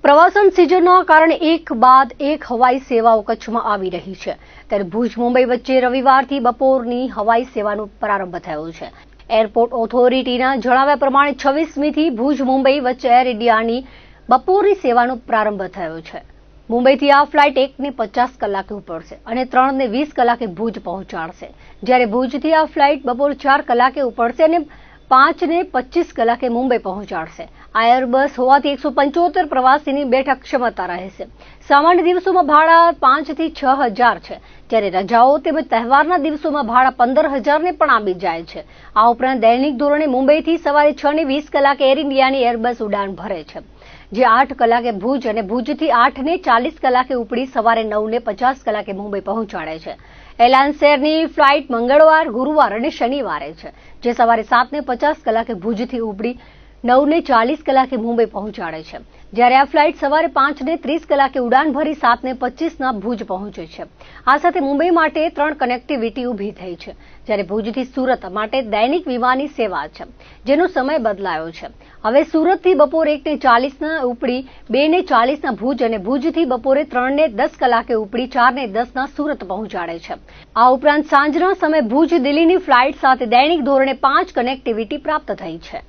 પ્રવાસન સિઝનના કારણે એક બાદ એક હવાઈ સેવાઓ કચ્છમાં આવી રહી છે ત્યારે ભુજ મુંબઈ વચ્ચે રવિવારથી બપોરની હવાઈ સેવાનો પ્રારંભ થયો છે। એરપોર્ટ ઓથોરિટીના જણાવ્યા પ્રમાણે 26મીથી ભુજ મુંબઈ વચ્ચે એર ઇન્ડિયાની બપોરની સેવાનો પ્રારંભ થયો છે। મુંબઈથી આ ફ્લાઇટ 1:50 કલાકે ઉપડશે અને 3:20 કલાકે ભુજ પહોંચાડશે, જ્યારે ભુજથી આ ફ્લાઇટ બપોર 4 કલાકે ઉપડશે અને 5:25 કલાકે મુંબઈ પહોંચાડશે। આ એરબસ હોવાથી 175 પ્રવાસીની બેઠક ક્ષમતા રહેશે। સામાન્ય દિવસોમાં ભાડા 5 થી 6 હજાર છે, જ્યારે રજાઓ તેમજ તહેવારના દિવસોમાં ભાડા 15,000 ને પણ આવી જાય છે। આ ઉપરાંત દૈનિક ધોરણે મુંબઈથી સવારે 6:20 કલાકે એર ઇન્ડિયાની એરબસ ઉડાન ભરે છે, જે 8 કલાકે ભુજ અને ભુજથી 8:40 કલાકે ઉપડી સવારે 9:50 કલાકે મુંબઈ પહોંચાડે છે। એલાયન્સ એરની ફ્લાઇટ મંગળવાર, ગુરુવાર અને શનિવારે છે, જે સવારે 7:50 કલાકે ભુજથી ઉપડી 9:40 કલાકે મુંબઈ પહોંચાડે છે, જ્યારે આ ફ્લાઇટ સવારે 5:30 કલાકે ઉડાન ભરી 7:25 ભુજ પહોંચે છે। આ સાથે મુંબઈ માટે 3 કનેક્ટિવિટી ઊભી થઈ છે, જ્યારે ભુજથી સુરત માટે દૈનિક વિમાનની સેવા છે, જેનો સમય બદલાયો છે। હવે સુરતથી બપોરે 1:40 ઉપડી 2:40 ભુજ અને ભુજથી બપોરે 3:10 કલાકે ઉપડી 4:10 સુરત પહોંચાડે છે। આ ઉપરાંત સાંજના સમયે ભુજ દિલ્હીની ફ્લાઇટ સાથે દૈનિક ધોરણે 5 કનેક્ટિવિટી પ્રાપ્ત થઈ છે।